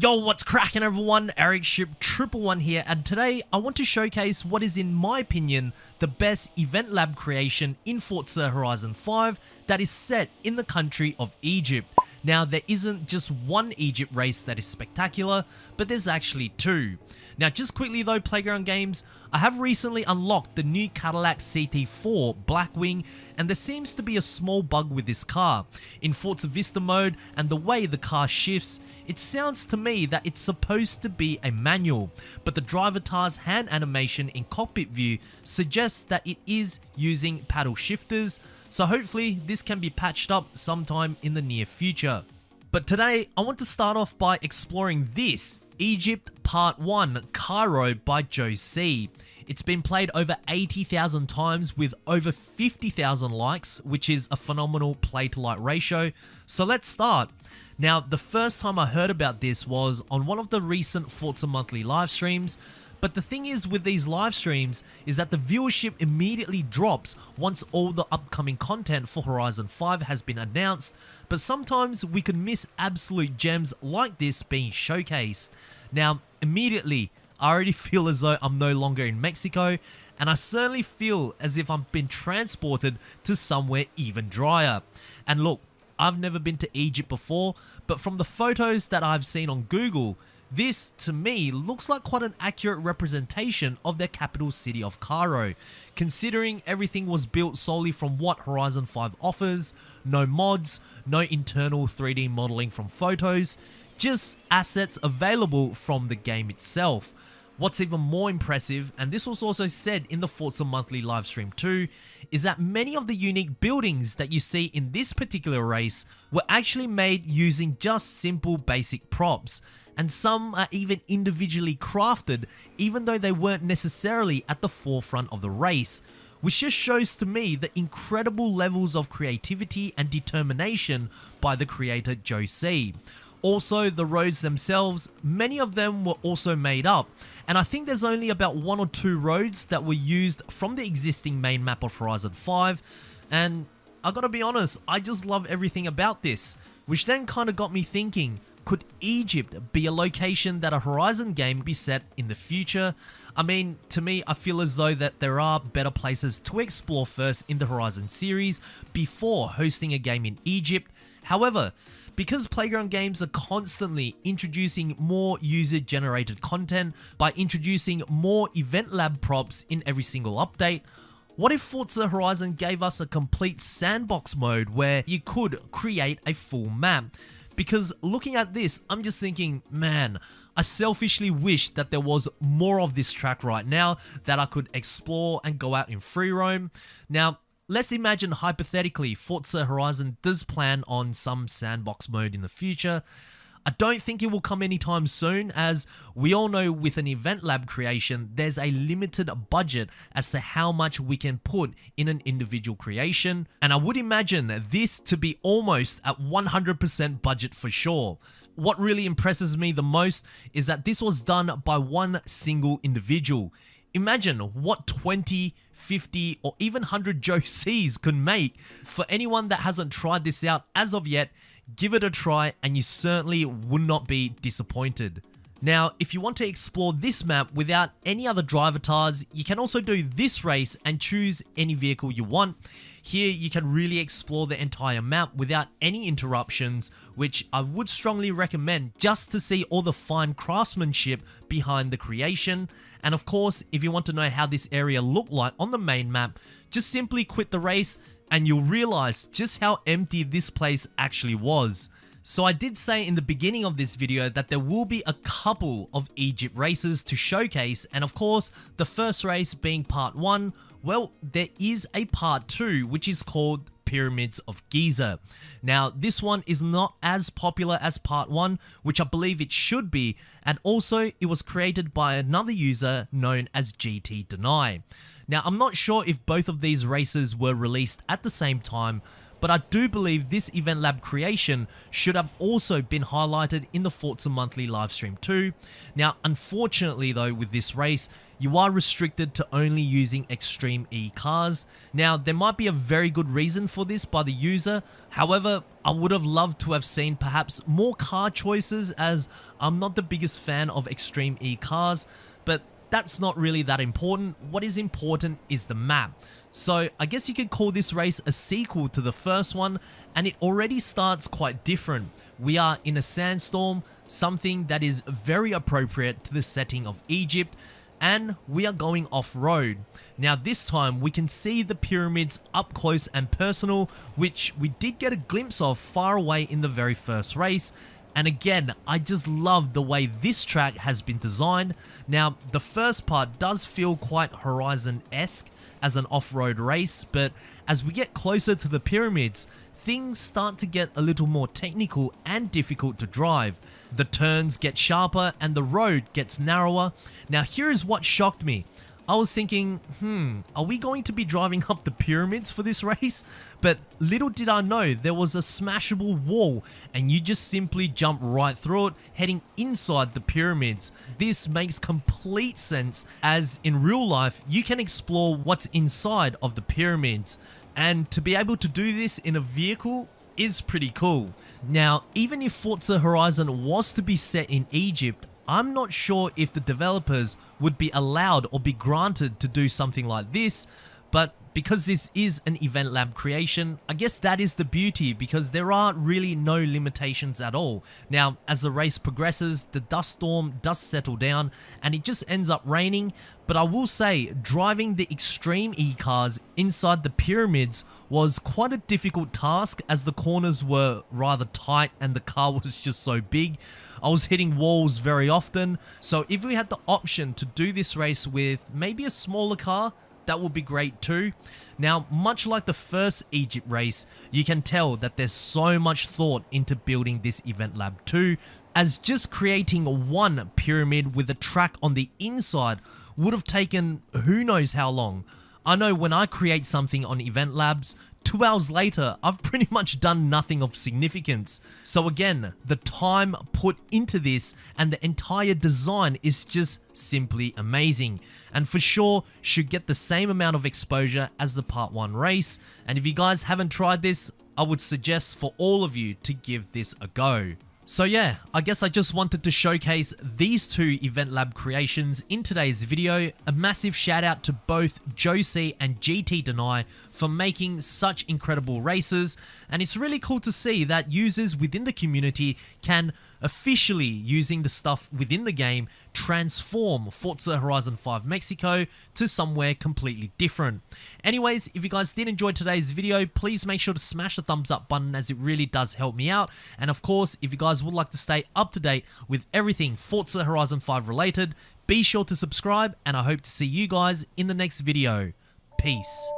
Yo, what's cracking everyone? Eric Ship 111 here, and today I want to showcase what is, in my opinion, the best event lab creation in Forza Horizon 5 that is set in the country of Egypt. Now, there isn't just one Egypt race that is spectacular, but there's actually two. Now, just quickly though, Playground Games, I have recently unlocked the new Cadillac CT4 Blackwing, and there seems to be a small bug with this car. In Forza Vista mode and the way the car shifts, it sounds to me that it's supposed to be a manual, but the driver's hand animation in cockpit view suggests that it is using paddle shifters, so hopefully this can be patched up sometime in the near future. But today, I want to start off by exploring this Egypt Part 1 Cairo by Joe C. It's been played over 80,000 times with over 50,000 likes, which is a phenomenal play to like ratio. So let's start. Now, the first time I heard about this was on one of the recent Forza Monthly live streams. But the thing is with these live streams is that the viewership immediately drops once all the upcoming content for Horizon 5 has been announced, but sometimes we can miss absolute gems like this being showcased. Now, immediately, I already feel as though I'm no longer in Mexico, and I certainly feel as if I've been transported to somewhere even drier. And look, I've never been to Egypt before, but from the photos that I've seen on Google, this, to me, looks like quite an accurate representation of their capital city of Cairo, considering everything was built solely from what Horizon 5 offers, no mods, no internal 3D modeling from photos, just assets available from the game itself. What's even more impressive, and this was also said in the Forza Monthly livestream too, is that many of the unique buildings that you see in this particular race were actually made using just simple basic props. And some are even individually crafted, even though they weren't necessarily at the forefront of the race, which just shows to me the incredible levels of creativity and determination by the creator Joe C. Also, the roads themselves, many of them were also made up, and I think there's only about 1 or 2 roads that were used from the existing main map of Horizon 5, and I gotta be honest, I just love everything about this, which then kind of got me thinking, could Egypt be a location that a Horizon game be set in the future? I mean, to me, I feel as though that there are better places to explore first in the Horizon series before hosting a game in Egypt. However, because Playground Games are constantly introducing more user-generated content by introducing more event lab props in every single update, what if Forza Horizon gave us a complete sandbox mode where you could create a full map? Because looking at this, I'm just thinking, man, I selfishly wish that there was more of this track right now that I could explore and go out in free roam. Now, let's imagine hypothetically Forza Horizon does plan on some sandbox mode in the future. I don't think it will come anytime soon, as we all know with an event lab creation, there's a limited budget as to how much we can put in an individual creation, and I would imagine this to be almost at 100% budget for sure. What really impresses me the most is that this was done by one single individual. Imagine what 20, 50, or even 100 Joe C's could make. For anyone that hasn't tried this out as of yet, give it a try and you certainly would not be disappointed. Now, if you want to explore this map without any other driver tars, you can also do this race and choose any vehicle you want. Here, you can really explore the entire map without any interruptions, which I would strongly recommend just to see all the fine craftsmanship behind the creation. And of course, if you want to know how this area looked like on the main map, just simply quit the race and you'll realize just how empty this place actually was. So I did say in the beginning of this video that there will be a couple of Egypt races to showcase, and of course, the first race being part 1, well, there is a part 2 which is called Pyramids of Giza. Now, this one is not as popular as part 1, which I believe it should be, and also it was created by another user known as GT Deny. Now, I'm not sure if both of these races were released at the same time, but I do believe this Event Lab creation should have also been highlighted in the Forza Monthly livestream too. Now, unfortunately though, with this race, you are restricted to only using Extreme E cars. Now, there might be a very good reason for this by the user. However, I would have loved to have seen perhaps more car choices, as I'm not the biggest fan of Extreme E cars, but that's not really that important. What is important is the map. So I guess you could call this race a sequel to the first one, and it already starts quite different. We are in a sandstorm, something that is very appropriate to the setting of Egypt, and we are going off-road. Now this time we can see the pyramids up close and personal, which we did get a glimpse of far away in the very first race. And again, I just love the way this track has been designed. Now the first part does feel quite Horizon-esque as an off-road race, but as we get closer to the pyramids, things start to get a little more technical and difficult to drive. The turns get sharper and the road gets narrower. Now here is what shocked me. I was thinking, are we going to be driving up the pyramids for this race? But little did I know there was a smashable wall and you just simply jump right through it, heading inside the pyramids. This makes complete sense, as in real life, you can explore what's inside of the pyramids. And to be able to do this in a vehicle is pretty cool. Now, even if Forza Horizon was to be set in Egypt, I'm not sure if the developers would be allowed or be granted to do something like this, but because this is an Event Lab creation, I guess that is the beauty, because there are really no limitations at all. Now, as the race progresses, the dust storm does settle down and it just ends up raining, but I will say driving the Extreme E cars inside the pyramids was quite a difficult task, as the corners were rather tight and the car was just so big. I was hitting walls very often, so if we had the option to do this race with maybe a smaller car, that would be great too. Now, much like the first Egypt race, you can tell that there's so much thought into building this Event Lab too, as just creating one pyramid with a track on the inside would have taken who knows how long. I know when I create something on Event Labs, 2 hours later, I've pretty much done nothing of significance. So again, the time put into this and the entire design is just simply amazing. And for sure, should get the same amount of exposure as the Part 1 race. And if you guys haven't tried this, I would suggest for all of you to give this a go. So yeah, I guess I just wanted to showcase these two Event Lab creations in today's video. A massive shout out to both Josie and GT Deny for making such incredible races, and it's really cool to see that users within the community can officially, using the stuff within the game, transform Forza Horizon 5 Mexico to somewhere completely different. Anyways, if you guys did enjoy today's video, please make sure to smash the thumbs up button, as it really does help me out. And of course, if you guys would like to stay up to date with everything Forza Horizon 5 related, be sure to subscribe, and I hope to see you guys in the next video. Peace.